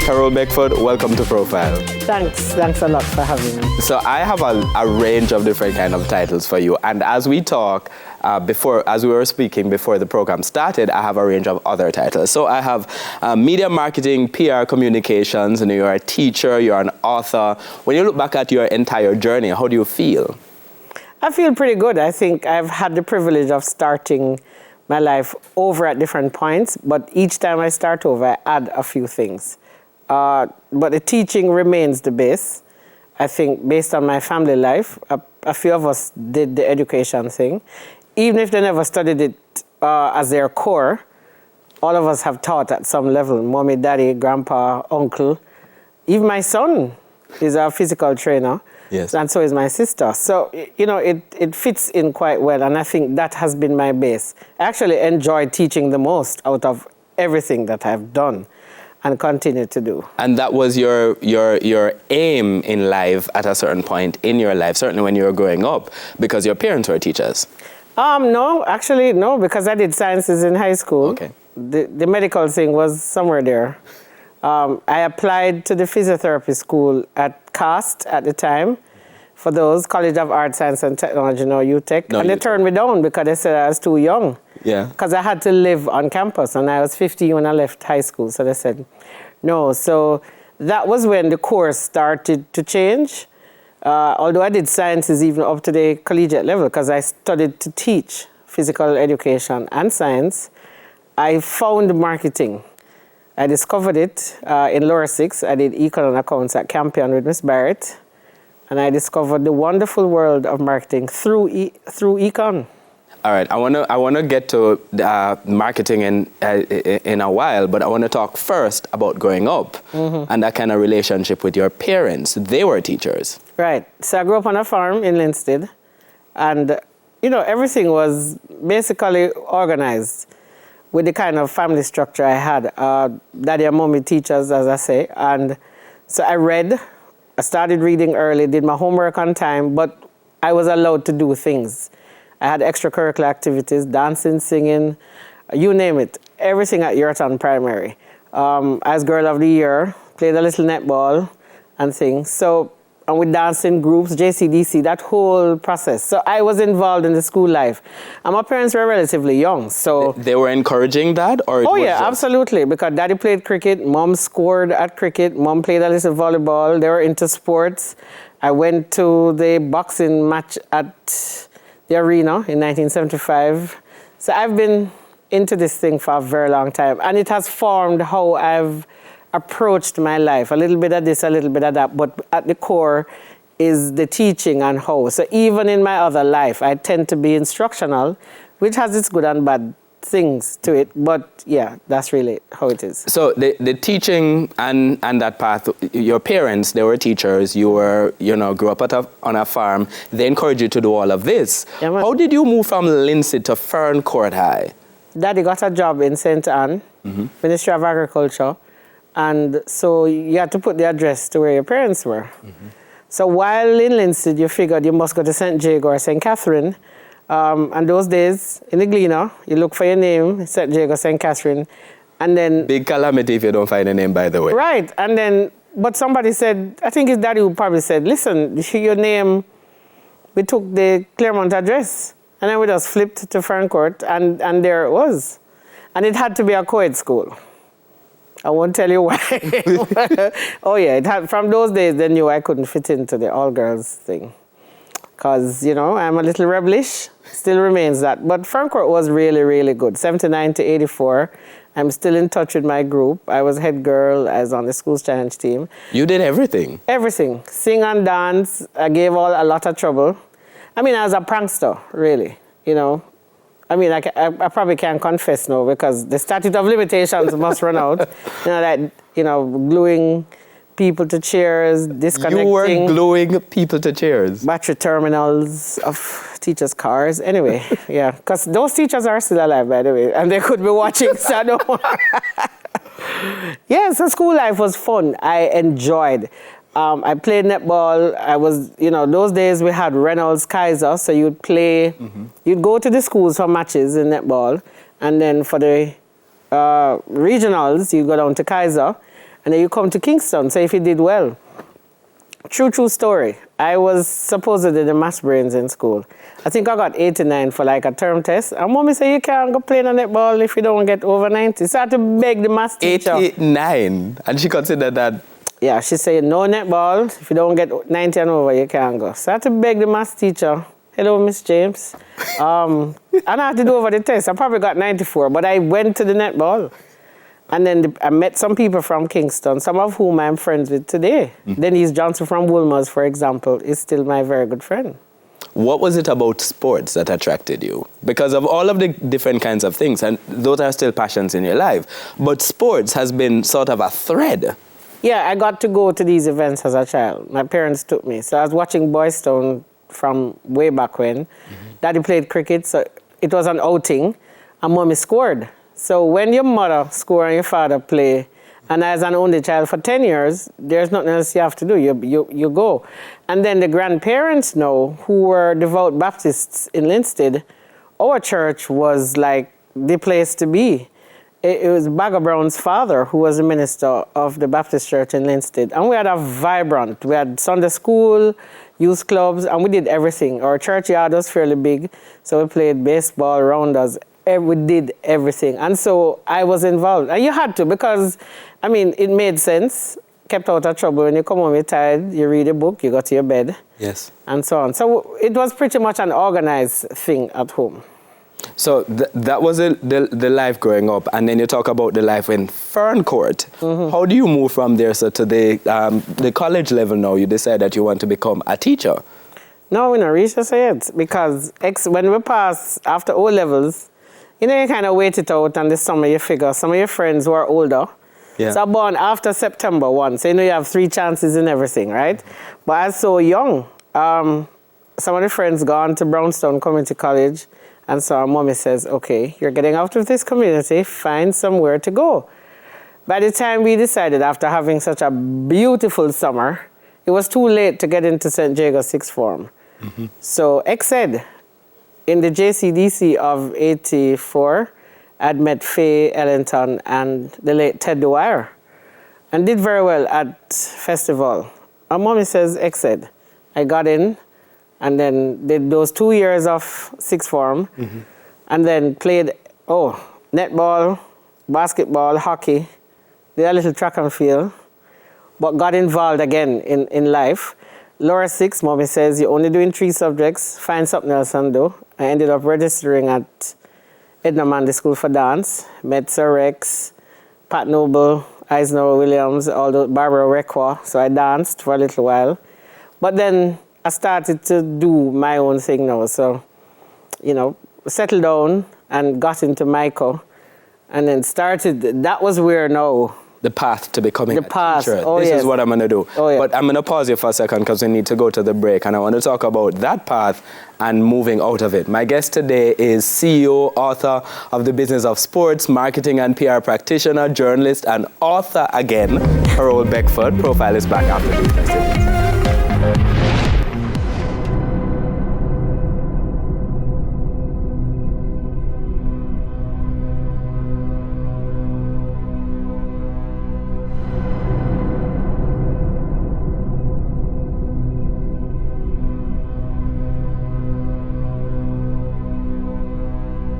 Carole Beckford, welcome to Profile. Thanks a lot for having me. So I have a range of different kind of titles for you, and as we talk, as we were speaking before the program started, I have a range of other titles. So I have media marketing, PR communications, and you're a teacher, you're an author. When you look back at your entire journey, how do you feel? I feel pretty good. I think I've had the privilege of starting my life over at different points, but each time I start over, I add a few things. But the teaching remains the base. I think based on my family life, a few of us did the education thing. Even if they never studied it as their core, all of us have taught at some level. Mommy, daddy, grandpa, uncle. Even my son is a physical trainer. Yes. And so is my sister. So, it fits in quite well. And I think that has been my base. I actually enjoy teaching the most out of everything that I've done and continue to do. And that was your aim in life at a certain point in your life, certainly when you were growing up, because your parents were teachers. No, because I did sciences in high school. Okay. The medical thing was somewhere there. I applied to the physiotherapy school at CAST at the time, for those, College of Art, Science and Technology, UTech. And they turned me down because they said I was too young. Yeah. Because I had to live on campus, and I was 15 when I left high school. So they said, no. So that was when the course started to change. Although I did sciences even up to the collegiate level, because I studied to teach physical education and science, I found marketing. I discovered it in Lower 6. I did econ and accounts at Campion with Miss Barrett. And I discovered the wonderful world of marketing through econ. All right, I wanna get to marketing in a while, but I want to talk first about growing up and that kind of relationship with your parents. They were teachers. Right. So I grew up on a farm in Linstead, and everything was basically organized with the kind of family structure I had. Daddy and mommy teachers, as I say, and so I started reading early, did my homework on time, but I was allowed to do things. I had extracurricular activities, dancing, singing, you name it, everything at Yorton Primary. As Girl of the Year, played a little netball and things. So, and with dancing groups, JCDC, that whole process. So I was involved in the school life. And my parents were relatively young, so... They were encouraging that? Absolutely, because daddy played cricket, mom scored at cricket, mom played a little volleyball, they were into sports. I went to the boxing match at the arena in 1975. So I've been into this thing for a very long time, and it has formed how I've approached my life. A little bit of this, a little bit of that, but at the core is the teaching and how. So even in my other life, I tend to be instructional, which has its good and bad things to it, but yeah, that's really how it is. So the teaching and that path, your parents, they were teachers, you were, grew up on a farm, they encouraged you to do all of this. Yeah, how did you move from Lindsay to Fern Court High? Daddy got a job in St. Anne, Ministry of Agriculture, and so you had to put the address to where your parents were. So while in Lindsay, you figured you must go to St. Jago or St. Catherine. And those days, in the Gleaner, you look for your name, St. Jago, St. Catherine, and then... Big calamity if you don't find a name, by the way. Right, and then, but somebody said, I think his daddy who probably said, listen, your name, we took the Claremont address, and then we just flipped to Fern Court, and there it was. And it had to be a co-ed school. I won't tell you why. Oh yeah, from those days, they knew I couldn't fit into the all-girls thing. Because, I'm a little rebellish, still remains that. But Fern Court was really, really good. 79 to 84. I'm still in touch with my group. I was head girl. I was on the Schools Challenge team. You did everything? Everything. Sing and dance. I gave a lot of trouble. I was a prankster, really, I probably can't confess now because the statute of limitations must run out. Gluing people to chairs, disconnecting. You were gluing people to chairs? Battery terminals of teachers' cars. Anyway, yeah, because those teachers are still alive, by the way, and they could be watching, so I don't want... Yeah, so school life was fun. I enjoyed. I played netball. I was, those days we had Reynolds Kaiser, so you'd play, you'd go to the schools for matches in netball, and then for the regionals, you'd go down to Kaiser, and then you come to Kingston, say if you did well. True story. I was supposedly the maths brains in school. I think I got 89 for like a term test. And mommy said, you can't go play on netball if you don't get over 90. So I had to beg the maths teacher. 89? And she considered that? Yeah, she said, no netball. If you don't get 90 and over, you can't go. So I had to beg the maths teacher. Hello, Miss James. And I had to do over the test. I probably got 94, but I went to the netball. And then I met some people from Kingston, some of whom I'm friends with today. Denise Johnson from Woolmer's, for example, is still my very good friend. What was it about sports that attracted you? Because of all of the different kinds of things, and those are still passions in your life, but sports has been sort of a thread. Yeah, I got to go to these events as a child. My parents took me. So I was watching Boys Town from way back when. Daddy played cricket, so it was an outing, and mommy scored. So when your mother score and your father play, and as an only child for 10 years, there's nothing else you have to do. You go. And then the grandparents know, who were devout Baptists in Linstead, our church was like the place to be. It was Bagger Brown's father who was a minister of the Baptist church in Linstead. And we had we had Sunday school, youth clubs, and we did everything. Our churchyard was fairly big, so we played baseball, rounders, we did everything. And so I was involved. And you had to, because, I mean, it made sense. Kept out of trouble. When you come home, you're tired, you read a book, you go to your bed. Yes. And so on. So it was pretty much an organized thing at home. So that was the life growing up. And then you talk about the life in Fern Court. How do you move from there to the college level now? You decide that you want to become a teacher. No, we don't reach us yet. Because when we pass after O-levels, you kind of wait it out, and this summer you figure some of your friends who are older. Yeah. So born after September 1, so you have 3 chances in everything, right? But I was so young. Some of the friends gone to Brownstown Community College, and so our mommy says, okay, you're getting out of this community, find somewhere to go. By the time we decided, after having such a beautiful summer, it was too late to get into St. Jago Sixth Form. So ex-ed. In the JCDC of 84, I'd met Faye Ellington and the late Ted Dwyer, and did very well at festival. Our mommy says ex-ed. I got in, and then did those 2 years of sixth form, and then played netball, basketball, hockey, did a little track and field, but got involved again in life. Lower 6, mommy says, you're only doing 3 subjects, find something else and do. I ended up registering at Edna Manley School for Dance, met Sir Rex, Pat Noble, Eisner Williams, all those, Barbara Requa. So I danced for a little while. But then I started to do my own thing now. So, settled down and got into Michael. And then that was where now. The path to becoming a teacher. Oh, this yes. is what I'm going to do. Oh, yeah. But I'm going to pause you for a second because we need to go to the break. And I want to talk about that path and moving out of it. My guest today is CEO, author of The Business of Sports, marketing and PR practitioner, journalist, and author again, Carole Beckford. Profile is back after these messages.